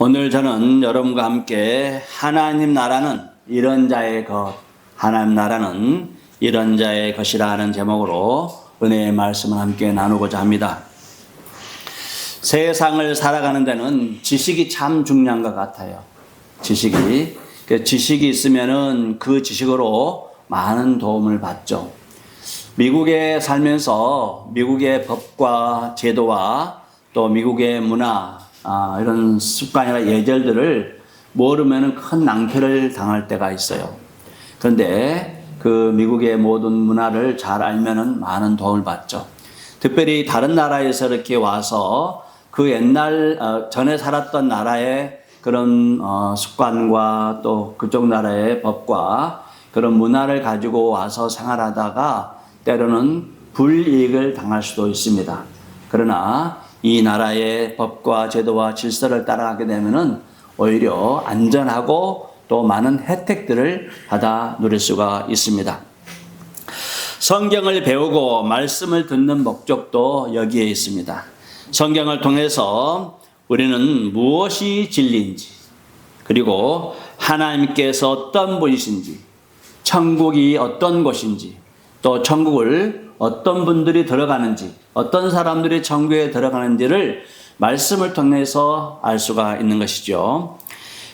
오늘 저는 여러분과 함께 하나님 나라는 이런 자의 것, 하나님 나라는 이런 자의 것이라 하는 제목으로 은혜의 말씀을 함께 나누고자 합니다. 세상을 살아가는 데는 지식이 참 중요한 것 같아요. 지식이 있으면은 그 지식으로 많은 도움을 받죠. 미국에 살면서 미국의 법과 제도와 또 미국의 문화, 이런 습관이나 예절들을 모르면 큰 낭패를 당할 때가 있어요. 그런데 그 미국의 모든 문화를 잘 알면은 많은 도움을 받죠. 특별히 다른 나라에서 이렇게 와서 그 옛날 전에 살았던 나라의 그런 습관과 또 그쪽 나라의 법과 그런 문화를 가지고 와서 생활하다가 때로는 불이익을 당할 수도 있습니다. 그러나 이 나라의 법과 제도와 질서를 따라가게 되면은 오히려 안전하고 또 많은 혜택들을 받아 누릴 수가 있습니다. 성경을 배우고 말씀을 듣는 목적도 여기에 있습니다. 성경을 통해서 우리는 무엇이 진리인지, 그리고 하나님께서 어떤 분이신지, 천국이 어떤 곳인지, 또 천국을 어떤 분들이 들어가는지, 어떤 사람들이 천국에 들어가는지를 말씀을 통해서 알 수가 있는 것이죠.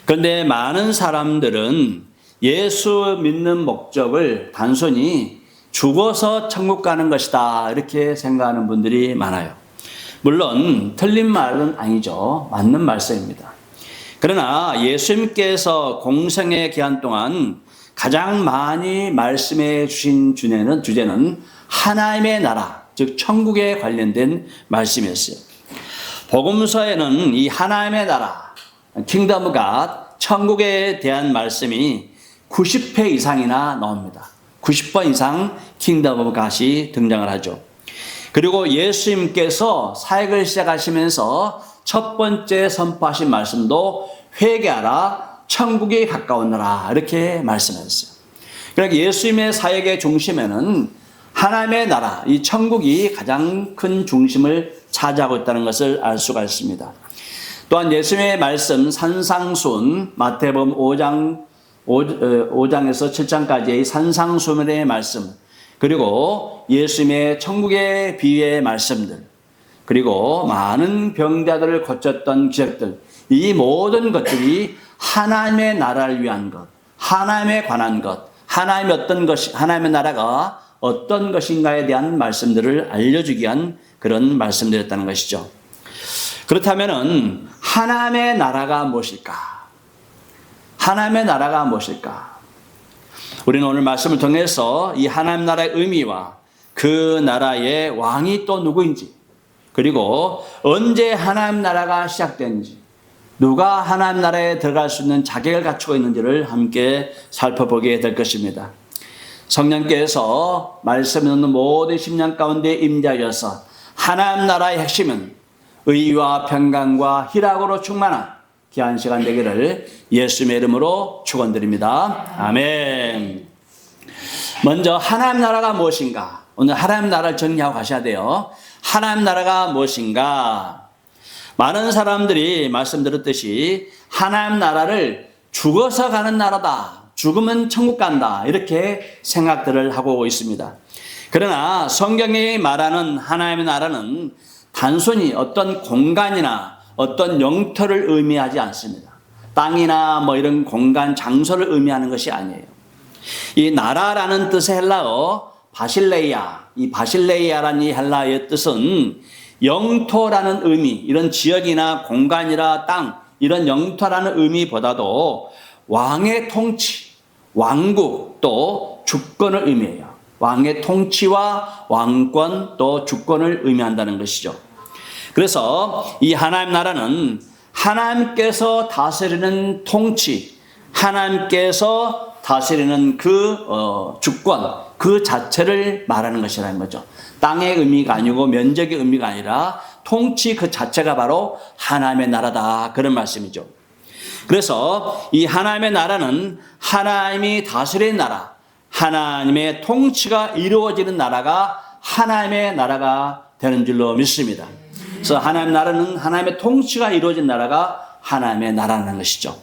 그런데 많은 사람들은 예수 믿는 목적을 단순히 죽어서 천국 가는 것이다 이렇게 생각하는 분들이 많아요. 물론 틀린 말은 아니죠. 맞는 말씀입니다. 그러나 예수님께서 공생의 기간 동안 가장 많이 말씀해 주신 주제는 하나님의 나라, 즉 천국에 관련된 말씀이었어요. 복음서에는 이 하나님의 나라, Kingdom of God, 천국에 대한 말씀이 90회 이상이나 나옵니다. 90번 이상 Kingdom of God이 등장을 하죠. 그리고 예수님께서 사역을 시작하시면서 첫 번째 선포하신 말씀도 회개하라, 천국이 가까웠노라 이렇게 말씀하셨어요. 그러니까 예수님의 사역의 중심에는 하나님의 나라, 이 천국이 가장 큰 중심을 차지하고 있다는 것을 알 수가 있습니다. 또한 예수님의 말씀 산상수훈, 마태복음 5장에서 7장까지의 산상수훈의 말씀, 그리고 예수님의 천국의 비유의 말씀들, 그리고 많은 병자들을 고쳤던 기적들, 이 모든 것들이 하나님의 나라를 위한 것, 하나님에 관한 것, 하나님의 나라가 어떤 것인가에 대한 말씀들을 알려주기 위한 그런 말씀들이었다는 것이죠. 그렇다면은 하나님의 나라가 무엇일까? 하나님의 나라가 무엇일까? 우리는 오늘 말씀을 통해서 이 하나님 나라의 의미와 그 나라의 왕이 또 누구인지, 그리고 언제 하나님 나라가 시작된지, 누가 하나님 나라에 들어갈 수 있는 자격을 갖추고 있는지를 함께 살펴보게 될 것입니다. 성령께서 말씀 있는 모든 심령 가운데 임재하여서 하나님 나라의 핵심은 의와 평강과 희락으로 충만한 귀한 시간 되기를 예수님의 이름으로 축원드립니다. 아멘. 먼저 하나님 나라가 무엇인가? 오늘 하나님 나라를 정리하고 가셔야 돼요. 하나님 나라가 무엇인가? 많은 사람들이 말씀드렸듯이 하나님 나라를 죽어서 가는 나라다, 죽으면 천국 간다 이렇게 생각들을 하고 있습니다. 그러나 성경이 말하는 하나님의 나라는 단순히 어떤 공간이나 어떤 영토를 의미하지 않습니다. 땅이나 이런 공간, 장소를 의미하는 것이 아니에요. 이 나라라는 뜻의 헬라어 바실레이아, 이 바실레이아라는 이 헬라어의 뜻은 영토라는 의미, 이런 지역이나 공간이나 땅, 이런 영토라는 의미보다도 왕의 통치, 왕국, 또 주권을 의미해요. 왕의 통치와 왕권, 또 주권을 의미한다는 것이죠. 그래서 이 하나님 나라는 하나님께서 다스리는 통치, 하나님께서 다스리는 그 주권, 그 자체를 말하는 것이라는 거죠. 땅의 의미가 아니고 면적의 의미가 아니라 통치 그 자체가 바로 하나님의 나라다, 그런 말씀이죠. 그래서 이 하나님의 나라는 하나님이 다스리는 나라, 하나님의 통치가 이루어지는 나라가 하나님의 나라가 되는 줄로 믿습니다. 그래서 하나님 나라는 하나님의 통치가 이루어진 나라가 하나님의 나라라는 것이죠.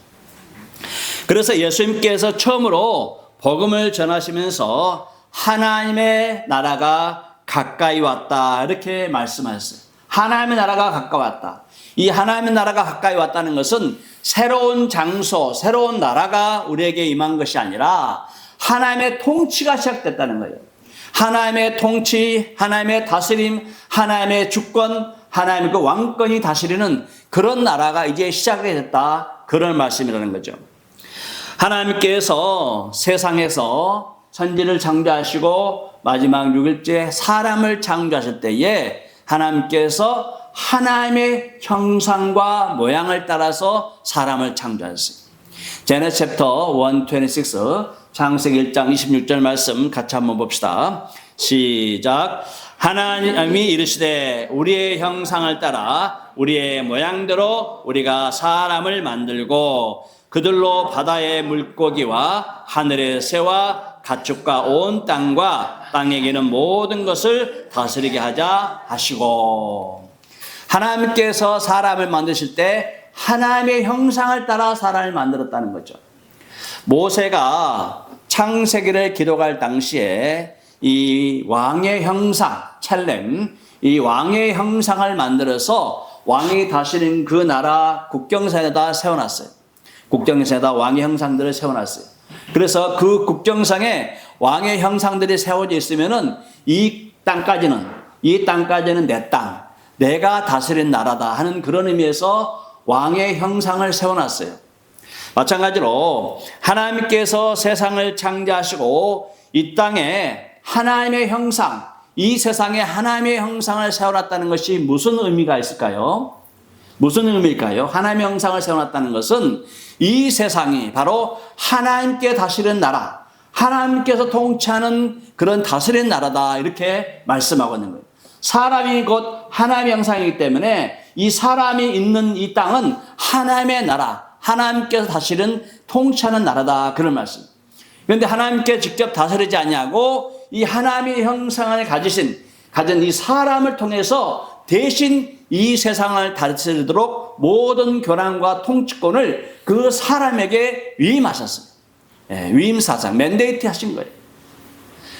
그래서 예수님께서 처음으로 복음을 전하시면서 하나님의 나라가 가까이 왔다 이렇게 말씀하셨어요. 하나님의 나라가 가까이 왔다. 이 하나님의 나라가 가까이 왔다는 것은 새로운 장소, 새로운 나라가 우리에게 임한 것이 아니라 하나님의 통치가 시작됐다는 거예요. 하나님의 통치, 하나님의 다스림, 하나님의 주권, 하나님의 그 왕권이 다스리는 그런 나라가 이제 시작이 됐다. 그런 말씀이라는 거죠. 하나님께서 세상에서 천지를 창조하시고 마지막 6일째 사람을 창조하실 때에 하나님께서 하나님의 형상과 모양을 따라서 사람을 창조하셨어요. 제네시스 챕터 126 창세기 1장 26절 말씀 같이 한번 봅시다. 시작. 하나님이 이르시되 우리의 형상을 따라 우리의 모양대로 우리가 사람을 만들고 그들로 바다의 물고기와 하늘의 새와 가축과 온 땅과 땅에 기는 모든 것을 다스리게 하자 하시고, 하나님께서 사람을 만드실 때 하나님의 형상을 따라 사람을 만들었다는 거죠. 모세가 창세기를 기록할 당시에 이 왕의 형상, 첼렘, 이 왕의 형상을 만들어서 왕이 다스리는 그 나라 국경선에다 세워놨어요. 국경선에다 왕의 형상들을 세워놨어요. 그래서 그 국경상에 왕의 형상들이 세워져 있으면은 이 땅까지는 내 땅, 내가 다스린 나라다 하는 그런 의미에서 왕의 형상을 세워놨어요. 마찬가지로 하나님께서 세상을 창조하시고 이 땅에 하나님의 형상, 이 세상에 하나님의 형상을 세워놨다는 것이 무슨 의미가 있을까요? 무슨 의미일까요? 하나님의 형상을 세워놨다는 것은 이 세상이 바로 하나님께 다스리는 나라, 하나님께서 통치하는 그런 다스리는 나라다 이렇게 말씀하고 있는 거예요. 사람이 곧 하나님의 형상이기 때문에 이 사람이 있는 이 땅은 하나님의 나라, 하나님께서 다스리는 통치하는 나라다 그런 말씀. 그런데 하나님께 직접 다스리지 않냐고 이 하나님의 형상을 가진 이 사람을 통해서 대신 이 세상을 다스리도록 모든 교란과 통치권을 그 사람에게 위임하셨어요. 위임사상, 맨데이트 하신 거예요.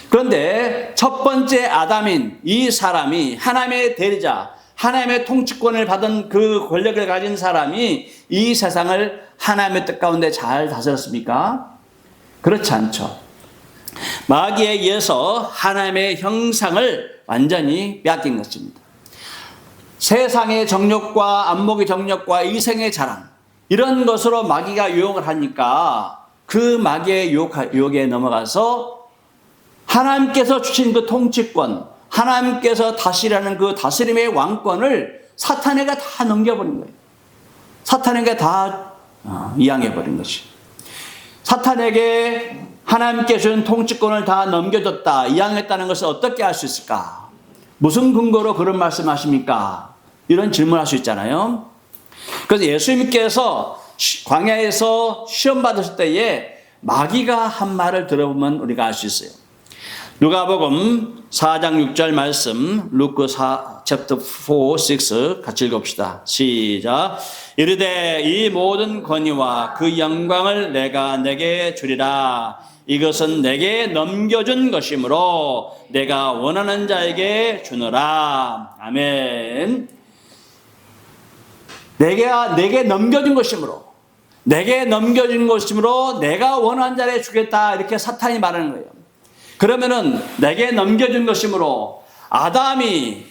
그런데 첫 번째 아담인 이 사람이 하나님의 대리자, 하나님의 통치권을 받은 그 권력을 가진 사람이 이 세상을 하나님의 뜻 가운데 잘 다스렸습니까? 그렇지 않죠. 마귀에 의해서 하나님의 형상을 완전히 빼앗긴 것입니다. 세상의 정욕과 안목의 정욕과 이생의 자랑, 이런 것으로 마귀가 유혹을 하니까 그 마귀의 유혹에 넘어가서 하나님께서 주신 그 통치권, 하나님께서 다스리라는 그 다스림의 왕권을 사탄에게 다 넘겨버린 거예요. 사탄에게 다 이양해버린 것이. 사탄에게 하나님께 주신 통치권을 다 넘겨줬다, 이양했다는 것을 어떻게 알 수 있을까? 무슨 근거로 그런 말씀하십니까? 이런 질문을 할 수 있잖아요. 그래서 예수님께서 광야에서 시험 받으실 때에 마귀가 한 말을 들어보면 우리가 알 수 있어요. 누가복음 4장 6절 말씀, 루크 4 chapter 4, 6 같이 읽읍시다. 시작. 이르되 이 모든 권위와 그 영광을 내가 내게 주리라. 이것은 내게 넘겨준 것이므로 내가 원하는 자에게 주노라. 아멘. 내게 넘겨준 것이므로, 내가 원하는 자에게 주겠다 이렇게 사탄이 말하는 거예요. 그러면은 내게 넘겨준 것이므로 아담이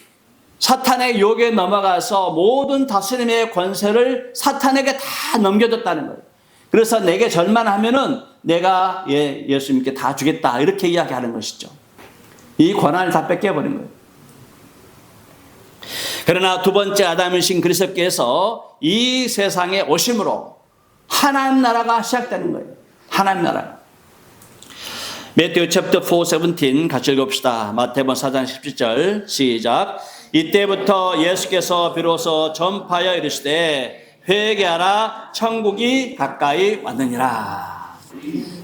사탄의 유혹에 넘어가서 모든 다스림의 권세를 사탄에게 다 넘겨줬다는 거예요. 그래서 내게 절만 하면은 내가 예수님께 다 주겠다 이렇게 이야기하는 것이죠. 이 권한을 다 뺏겨버린 거예요. 그러나 두 번째 아담이신 그리스도께서 이 세상에 오심으로 하나님 나라가 시작되는 거예요. 하나님 나라. Matthew chapter 4, 17 같이 읽읍시다. 마태복음 4장 17절 시작. 이때부터 예수께서 비로소 전파하여 이르시되 회개하라, 천국이 가까이 왔느니라.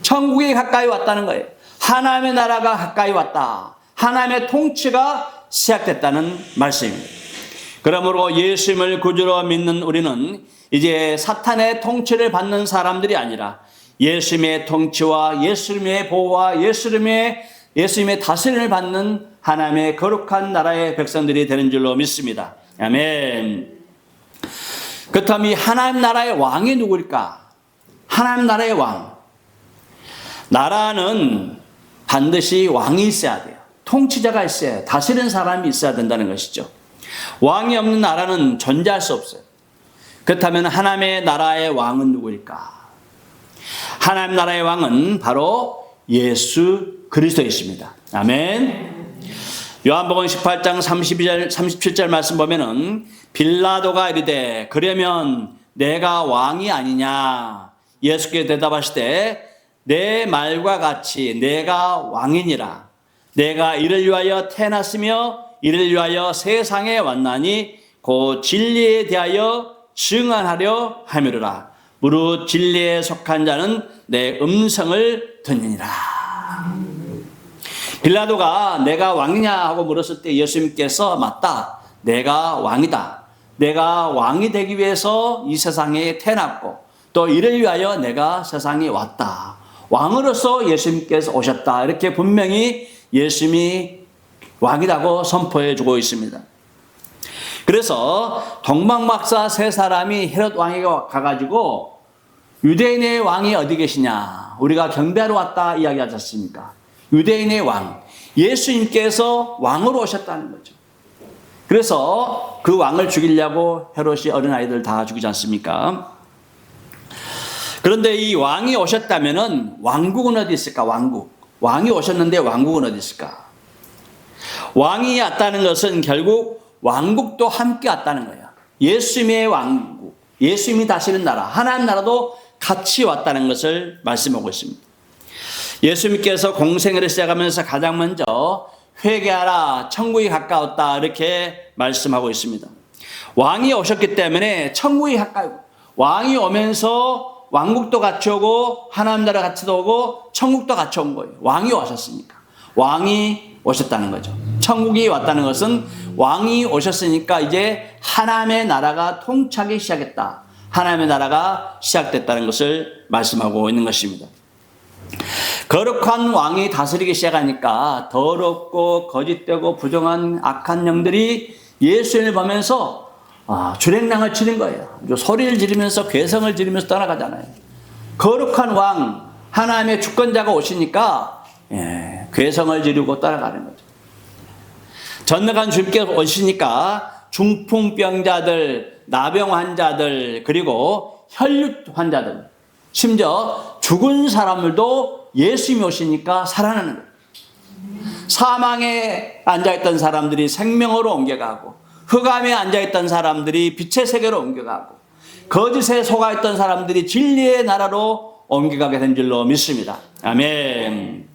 천국이 가까이 왔다는 거예요. 하나님의 나라가 가까이 왔다. 하나님의 통치가 시작됐다는 말씀입니다. 그러므로 예수님을 구주로 믿는 우리는 이제 사탄의 통치를 받는 사람들이 아니라 예수님의 통치와 예수님의 보호와 예수님의 다스림을 받는 하나님의 거룩한 나라의 백성들이 되는 줄로 믿습니다. 아멘. 그렇다면 이 하나님 나라의 왕이 누구일까? 하나님 나라의 왕. 나라는 반드시 왕이 있어야 돼요. 통치자가 있어야 해요. 다스리는 사람이 있어야 된다는 것이죠. 왕이 없는 나라는 존재할 수 없어요. 그렇다면 하나님의 나라의 왕은 누구일까? 하나님 나라의 왕은 바로 예수 그리스도이십니다. 아멘. 요한복음 18장 32절 37절 말씀 보면은 빌라도가 이르되 그러면 내가 왕이 아니냐? 예수께서 대답하시되 내 말과 같이 내가 왕이니라. 내가 이를 위하여 태어났으며 이를 위하여 세상에 왔나니 곧 진리에 대하여 증언하려 함이로라. 무릇 진리에 속한 자는 내 음성을 듣느니라. 빌라도가 내가 왕이냐 하고 물었을 때 예수님께서 맞다. 내가 왕이다. 내가 왕이 되기 위해서 이 세상에 태어났고 또 이를 위하여 내가 세상에 왔다. 왕으로서 예수님께서 오셨다. 이렇게 분명히 예수님이 왕이라고 선포해 주고 있습니다. 그래서 동방박사 세 사람이 헤롯 왕에게 가가지고 유대인의 왕이 어디 계시냐? 우리가 경배하러 왔다 이야기하지 않습니까? 유대인의 왕, 예수님께서 왕으로 오셨다는 거죠. 그래서 그 왕을 죽이려고 헤롯이 어린아이들 다 죽이지 않습니까? 그런데 이 왕이 오셨다면은 왕국은 어디 있을까? 왕이 오셨는데 왕국은 어디 있을까? 왕이 왔다는 것은 결국 왕국도 함께 왔다는 거예요. 예수님의 왕국, 예수님이 다스리는 나라, 하나님 나라도 같이 왔다는 것을 말씀하고 있습니다. 예수님께서 공생애를 시작하면서 가장 먼저 회개하라, 천국이 가까웠다 이렇게 말씀하고 있습니다. 왕이 오셨기 때문에 천국이 가까이, 왕이 오면서 왕국도 같이 오고 하나님 나라 같이 오고 천국도 같이 온 거예요. 왕이 오셨으니까. 왕이 오셨다는 거죠. 천국이 왔다는 것은 왕이 오셨으니까 이제 하나님의 나라가 통치하기 시작했다. 하나님의 나라가 시작됐다는 것을 말씀하고 있는 것입니다. 거룩한 왕이 다스리기 시작하니까 더럽고 거짓되고 부정한 악한 영들이 예수님을 보면서 주랭랑을 치는 거예요. 소리를 지르면서 괴성을 지르면서 떠나가잖아요. 거룩한 왕, 하나님의 주권자가 오시니까 괴성을 지르고 떠나가는 거죠. 전능한 주님께서 오시니까 중풍병자들, 나병 환자들, 그리고 혈류 환자들, 심지어 죽은 사람들도 예수님이 오시니까 살아나는 거예요. 사망에 앉아있던 사람들이 생명으로 옮겨가고, 흑암에 앉아있던 사람들이 빛의 세계로 옮겨가고, 거짓에 속아있던 사람들이 진리의 나라로 옮겨가게 된 줄로 믿습니다. 아멘.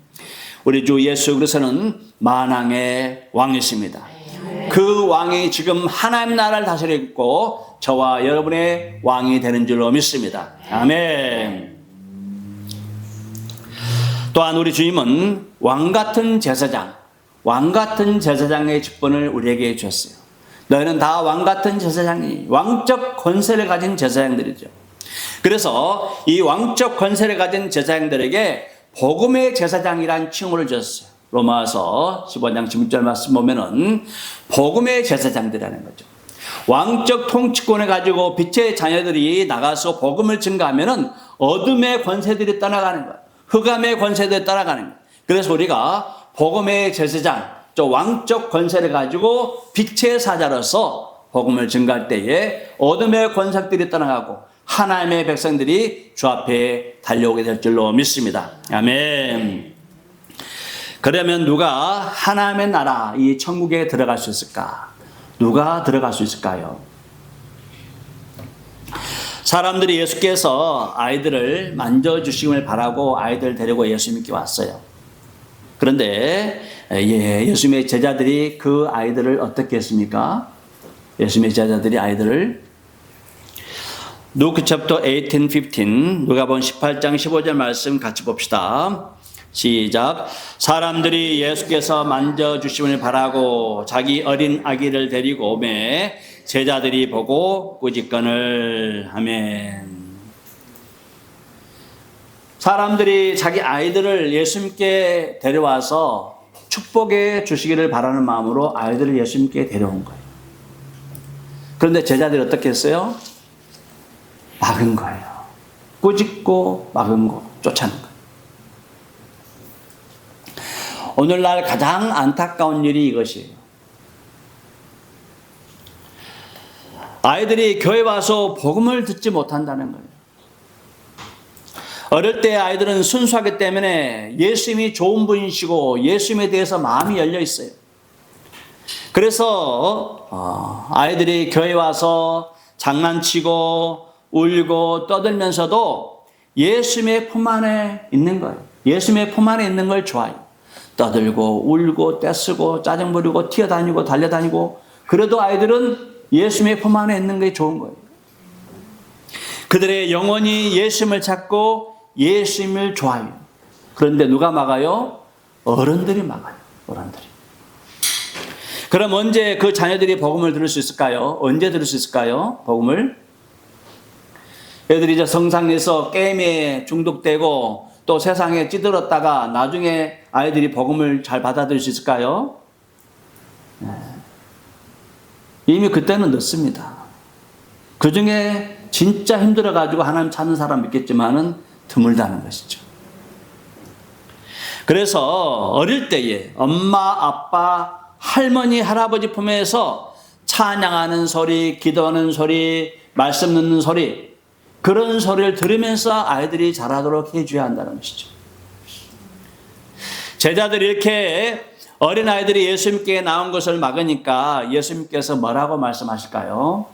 우리 주 예수 그리스도는 만왕의 왕이십니다. 그 왕이 지금 하나님 나라를 다스리고 있고 저와 여러분의 왕이 되는 줄로 믿습니다. 아멘. 또한 우리 주님은 왕같은 제사장, 왕같은 제사장의 직분을 우리에게 주셨어요. 너희는 다 왕같은 제사장이, 왕적 권세를 가진 제사장들이죠. 그래서 이 왕적 권세를 가진 제사장들에게 복음의 제사장이란 칭호를 주셨어요. 로마서 15장 16절 말씀 보면은 복음의 제사장들이라는 거죠. 왕적 통치권을 가지고 빛의 자녀들이 나가서 복음을 증거하면은 어둠의 권세들이 떠나가는 거예요. 흑암의 권세들이 떠나가는 거예요. 그래서 우리가 복음의 제사장, 왕적 권세를 가지고 빛의 사자로서 복음을 증거할 때에 어둠의 권세들이 떠나가고 하나님의 백성들이 주 앞에 달려오게 될 줄로 믿습니다. 아멘. 그러면 누가 하나님의 나라, 이 천국에 들어갈 수 있을까? 누가 들어갈 수 있을까요? 사람들이 예수께서 아이들을 만져주시길 바라고 아이들 데리고 예수님께 왔어요. 그런데 예수님의 제자들이 그 아이들을 어떻게 했습니까? 예수님의 제자들이 아이들을 Luke chapter 18, 15 누가복음 18장 15절 말씀 같이 봅시다. 시작. 사람들이 예수께서 만져주심을 바라고 자기 어린 아기를 데리고 오매 제자들이 보고 꾸짖거늘. 아멘. 사람들이 자기 아이들을 예수님께 데려와서 축복해 주시기를 바라는 마음으로 아이들을 예수님께 데려온 거예요. 그런데 제자들이 어떻게 했어요? 막은 거예요. 꾸짖고 막은 거, 쫓아낸 거예요. 오늘날 가장 안타까운 일이 이것이에요. 아이들이 교회 와서 복음을 듣지 못한다는 거예요. 어릴 때 아이들은 순수하기 때문에 예수님이 좋은 분이시고 예수님에 대해서 마음이 열려 있어요. 그래서 아이들이 교회 와서 장난치고 울고 떠들면서도 예수님의 품 안에 있는 거예요. 예수님의 품 안에 있는 걸 좋아해요. 떠들고 울고 떼쓰고 짜증 부리고 튀어다니고 달려다니고, 그래도 아이들은 예수님의 품 안에 있는 게 좋은 거예요. 그들의 영혼이 예수님을 찾고 예수님을 좋아해요. 그런데 누가 막아요? 어른들이 막아요. 어른들이. 그럼 언제 그 자녀들이 복음을 들을 수 있을까요? 언제 들을 수 있을까요? 복음을? 애들이 이제 성상에서 게임에 중독되고 또 세상에 찌들었다가 나중에 아이들이 복음을 잘 받아들일 수 있을까요? 네. 이미 그때는 늦습니다. 그 중에 진짜 힘들어가지고 하나님 찾는 사람 있겠지만은 드물다는 것이죠. 그래서 어릴 때에 엄마, 아빠, 할머니, 할아버지 품에서 찬양하는 소리, 기도하는 소리, 말씀 듣는 소리, 그런 소리를 들으면서 아이들이 자라도록 해줘야 한다는 것이죠. 제자들이 이렇게 어린아이들이 예수님께 나온 것을 막으니까 예수님께서 뭐라고 말씀하실까요?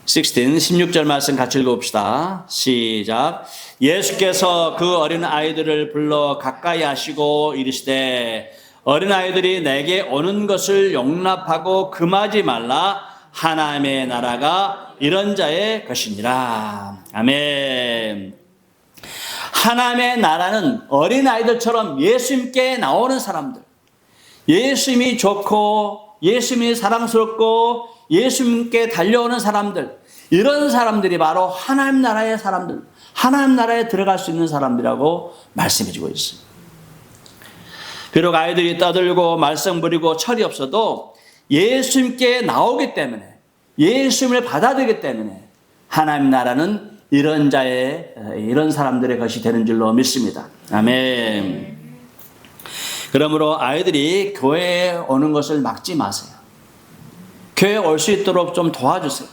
16절 말씀 같이 읽어봅시다. 시작. 예수께서 그 어린아이들을 불러 가까이 하시고 이르시되 어린아이들이 내게 오는 것을 용납하고 금하지 말라. 하나님의 나라가 이런 자의 것이니라. 아멘. 하나님의 나라는 어린아이들처럼 예수님께 나오는 사람들, 예수님이 좋고 예수님이 사랑스럽고 예수님께 달려오는 사람들, 이런 사람들이 바로 하나님 나라의 사람들, 하나님 나라에 들어갈 수 있는 사람들이라고 말씀해 주고 있습니다. 비록 아이들이 떠들고 말썽 부리고 철이 없어도 예수님께 나오기 때문에, 예수님을 받아들이기 때문에 하나님 나라는 이런 자의, 이런 사람들의 것이 되는 줄로 믿습니다. 아멘. 그러므로 아이들이 교회에 오는 것을 막지 마세요. 교회에 올 수 있도록 좀 도와주세요.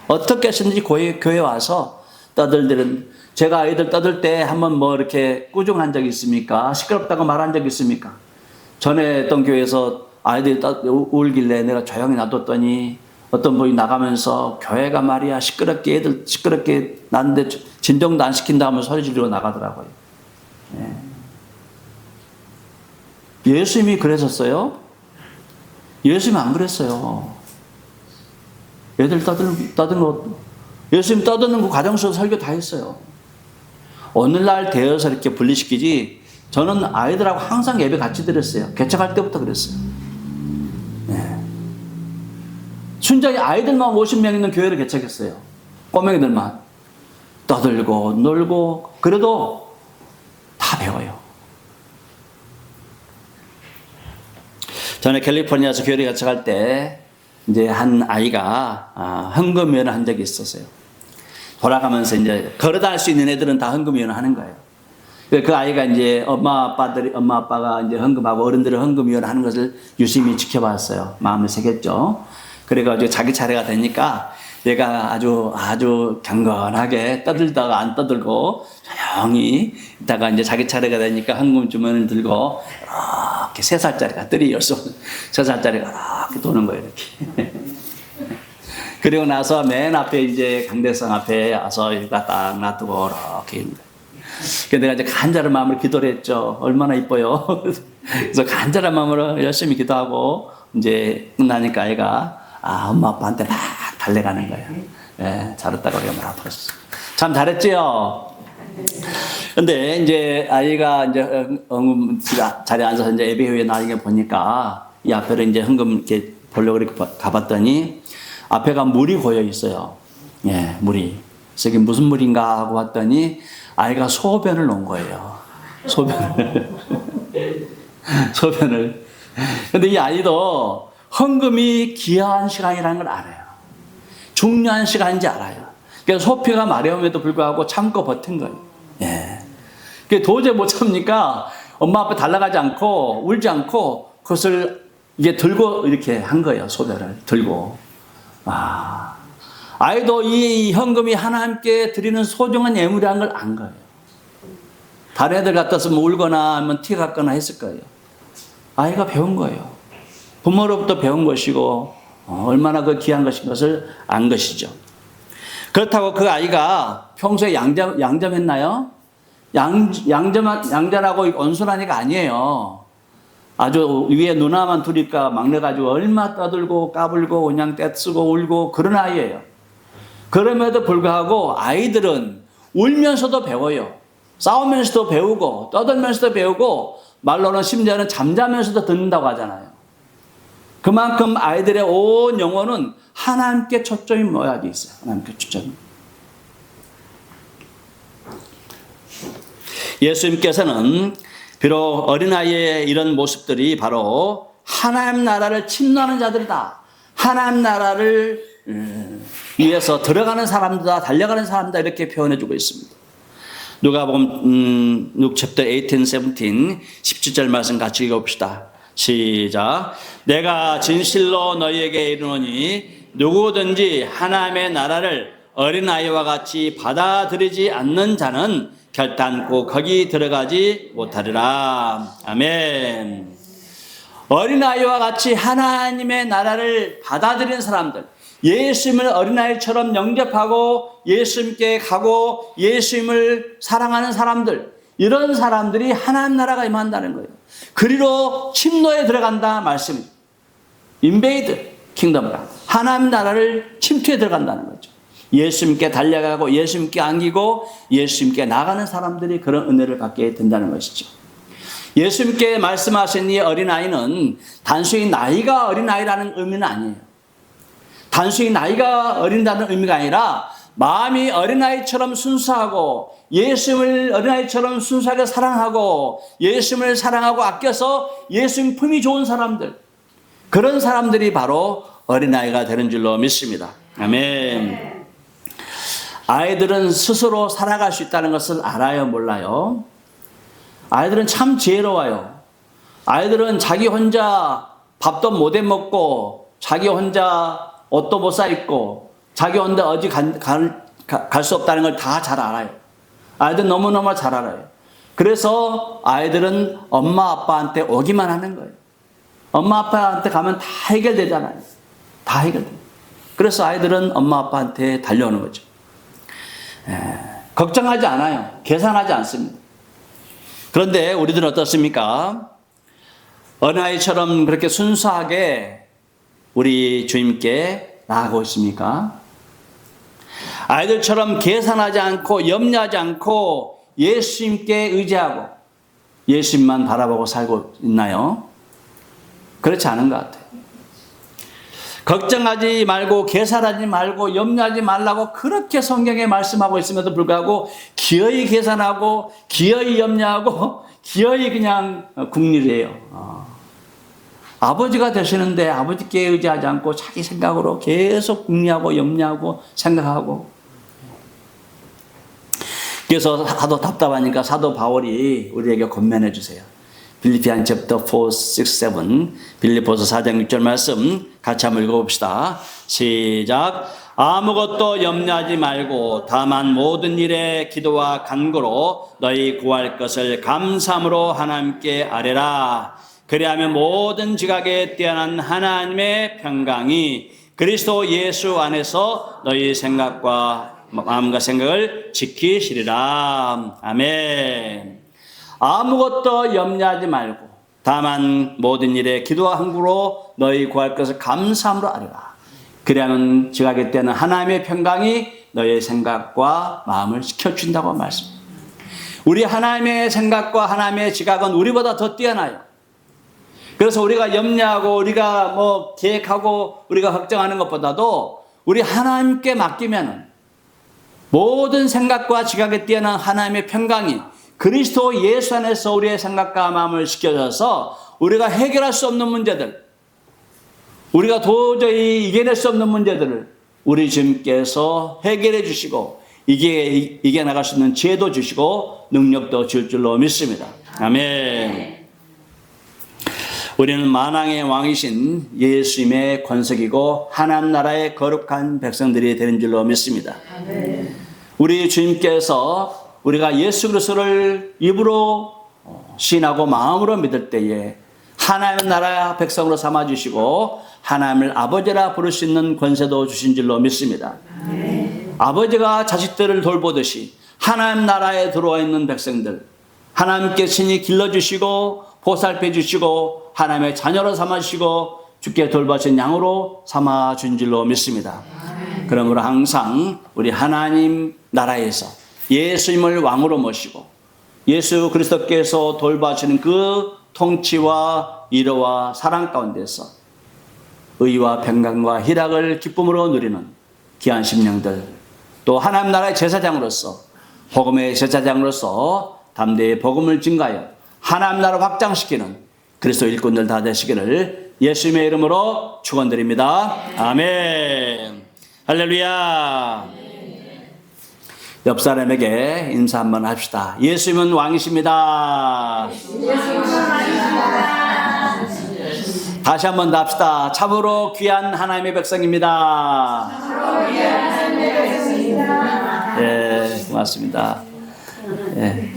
어떻게 해서든지 교회 와서 떠들들은, 제가 아이들 떠들 때 한번 뭐 이렇게 꾸중한 적이 있습니까? 시끄럽다고 말한 적이 있습니까? 전에 했던 교회에서 아이들이 울길래 내가 조용히 놔뒀더니 어떤 분이 나가면서 교회가 말이야 시끄럽게 애들 시끄럽게 났는데 진정도 안 시킨다 하면 소리 지르고 나가더라고요. 예수님이 그랬었어요? 예수님 안 그랬어요. 애들 떠드는 거, 예수님 떠드는 거 과정 속에서 설교 다 했어요. 오늘날 되어서 이렇게 분리시키지, 저는 아이들하고 항상 예배 같이 드렸어요. 개척할 때부터 그랬어요. 순전히 아이들만 50명 있는 교회를 개척했어요. 꼬맹이들만. 떠들고 놀고, 그래도 다 배워요. 전에 캘리포니아에서 교회를 개척할 때 이제 한 아이가 헌금위원을 한 적이 있었어요. 돌아가면서 이제 걸어다닐 수 있는 애들은 다 헌금위원을 하는 거예요. 그 아이가 이제 엄마 아빠가 이제 헌금하고 어른들이 헌금위원을 하는 것을 유심히 지켜봤어요. 마음을 새겼죠. 그래가지고 자기 차례가 되니까 얘가 아주 경건하게 떠들다가 안 떠들고 조용히 있다가 이제 자기 차례가 되니까 헌금 주머니를 들고 이렇게 3살짜리가 뜰이 열서 3살짜리가 이렇게 도는 거예요, 이렇게. 그리고 나서 맨 앞에 이제 강대상 앞에 와서 이렇게 딱 놔두고 이렇게 있는 거예요. 그래서 내가 이제 간절한 마음으로 기도를 했죠. 얼마나 이뻐요. 그래서 간절한 마음으로 열심히 기도하고 이제 끝나니까 아이가 엄마 아빠한테 막 달래가는 거예요. 예, 잘했다고 그러면 아팠어. 참 잘했지요. 근데 이제 아이가 이제 자리에 앉아서 이제 예배 후에 나중에 보니까 이 앞에를 이제 헌금 이렇게 보려고 이렇게 가봤더니 앞에가 물이 고여 있어요. 예, 물이. 그래서 이게 무슨 물인가 하고 봤더니 아이가 소변을 놓은 거예요. 소변을. 소변을. 근데 이 아이도 헌금이 귀한 시간이라는 걸 알아요. 중요한 시간인지 알아요. 그래서 소피가 마려움에도 불구하고 참고 버틴 거예요. 예. 도저히 못 참으니까 엄마 앞에 달라가지 않고 울지 않고 그것을 이게 들고 이렇게 한 거예요. 소변을 들고. 아이도 이 헌금이 하나님께 드리는 소중한 예물이라는 걸 안 거예요. 다른 애들 같았으면 울거나 아니면 티 갔거나 했을 거예요. 아이가 배운 거예요. 부모로부터 배운 것이고 얼마나 그 귀한 것인 것을 안 것이죠. 그렇다고 그 아이가 평소에 양점했나요? 양전하고 온순하니까 아니에요. 아주 위에 누나만 두니까 막내 가지고 얼마 떠들고 까불고 그냥 떼쓰고 울고 그런 아이예요. 그럼에도 불구하고 아이들은 울면서도 배워요. 싸우면서도 배우고 떠들면서도 배우고 말로는 심지어는 잠자면서도 듣는다고 하잖아요. 그만큼 아이들의 온 영혼은 하나님께 초점이 모아져 있어요. 하나님께 초점이. 예수님께서는 비록 어린아이의 이런 모습들이 바로 하나님 나라를 침노하는 자들이다. 하나님 나라를 위해서 들어가는 사람들이다. 달려가는 사람이다. 이렇게 표현해 주고 있습니다. 누가복음 Luke chapter 18, 17 17절 말씀 같이 읽어봅시다. 시작. 내가 진실로 너희에게 이르노니 누구든지 하나님의 나라를 어린아이와 같이 받아들이지 않는 자는 결단코 거기 들어가지 못하리라. 아멘. 어린아이와 같이 하나님의 나라를 받아들이는 사람들, 예수님을 어린아이처럼 영접하고 예수님께 가고 예수님을 사랑하는 사람들, 이런 사람들이 하나님 나라가 임한다는 거예요. 그리로 침노에 들어간다 말씀입니다. 인베이드 킹덤이라 하나님 나라를 침투에 들어간다는 거죠. 예수님께 달려가고 예수님께 안기고 예수님께 나가는 사람들이 그런 은혜를 받게 된다는 것이죠. 예수님께 말씀하신 이 어린아이는 단순히 나이가 어린아이라는 의미는 아니에요. 단순히 나이가 어린다는 의미가 아니라 마음이 어린아이처럼 순수하고 예수님을 어린아이처럼 순수하게 사랑하고 예수님을 사랑하고 아껴서 예수님 품이 좋은 사람들, 그런 사람들이 바로 어린아이가 되는 줄로 믿습니다. 아멘. 아이들은 스스로 살아갈 수 있다는 것을 알아요, 몰라요? 아이들은 참 지혜로워요. 아이들은 자기 혼자 밥도 못 해 먹고 자기 혼자 옷도 못 사 입고 자기 혼자 어디 갈 수 없다는 걸 다 잘 알아요. 아이들은 너무너무 잘 알아요. 그래서 아이들은 엄마 아빠한테 오기만 하는 거예요. 엄마 아빠한테 가면 다 해결되잖아요. 다 해결돼요. 그래서 아이들은 엄마 아빠한테 달려오는 거죠. 걱정하지 않아요. 계산하지 않습니다. 그런데 우리들은 어떻습니까? 어린아이처럼 그렇게 순수하게 우리 주님께 나아가고 있습니까? 아이들처럼 계산하지 않고 염려하지 않고 예수님께 의지하고 예수님만 바라보고 살고 있나요? 그렇지 않은 것 같아요. 걱정하지 말고 계산하지 말고 염려하지 말라고 그렇게 성경에 말씀하고 있음에도 불구하고 기어이 계산하고 기어이 염려하고 기어이 그냥 궁리해요. 아버지가 되시는데 아버지께 의지하지 않고 자기 생각으로 계속 궁리하고 염려하고 생각하고. 그래서 하도 답답하니까 사도 바울이 우리에게 권면해 주세요. 빌리피안 챕터 4, 6, 7 빌립보서 4장 6절 말씀 같이 한번 읽어봅시다. 시작. 아무것도 염려하지 말고 다만 모든 일에 기도와 간구로 너희 구할 것을 감사함으로 하나님께 아뢰라. 그리하면 모든 지각에 뛰어난 하나님의 평강이 그리스도 예수 안에서 너희 생각과 마음과 생각을 지키시리라. 아멘. 아무것도 염려하지 말고 다만 모든 일에 기도와 간구로 너희 구할 것을 감사함으로 아뢰라. 그리하면 지각에 뛰어난 하나님의 평강이 너희의 생각과 마음을 지켜준다고 말씀합니다. 우리 하나님의 생각과 하나님의 지각은 우리보다 더 뛰어나요. 그래서 우리가 염려하고 우리가 뭐 계획하고 우리가 걱정하는 것보다도 우리 하나님께 맡기면 모든 생각과 지각에 뛰어난 하나님의 평강이 그리스도 예수 안에서 우리의 생각과 마음을 지켜줘서 우리가 해결할 수 없는 문제들, 우리가 도저히 이겨낼 수 없는 문제들을 우리 주님께서 해결해 주시고 이겨나갈 수 있는 지혜도 주시고 능력도 줄 줄로 믿습니다. 아멘. 우리는 만왕의 왕이신 예수님의 권속이고 하나님 나라의 거룩한 백성들이 되는 줄로 믿습니다. 아멘. 우리 주님께서 우리가 예수 그리스도를 입으로 신하고 마음으로 믿을 때에 하나님 나라 백성으로 삼아주시고 하나님을 아버지라 부를 수 있는 권세도 주신 줄로 믿습니다. 아멘. 아버지가 자식들을 돌보듯이 하나님 나라에 들어와 있는 백성들 하나님께 친히 길러주시고 보살펴 주시고 하나님의 자녀로 삼아주시고 주께 돌보신 양으로 삼아준 줄로 믿습니다. 아멘. 그러므로 항상 우리 하나님 나라에서 예수님을 왕으로 모시고 예수 그리스도께서 돌봐주는 그 통치와 위로와 사랑 가운데서 의와 평강과 희락을 기쁨으로 누리는 귀한 심령들, 또 하나님 나라의 제사장으로서 복음의 제사장으로서 담대히 복음을 증가하여 하나님 나라를 확장시키는 그리스도 일꾼들 다 되시기를 예수님의 이름으로 축원드립니다. 아멘. 할렐루야. 옆 사람에게 인사 한번 합시다. 예수님은 왕이십니다. 다시 한번 더 합시다. 참으로 귀한 하나님의 백성입니다. 예, 고맙습니다. 예.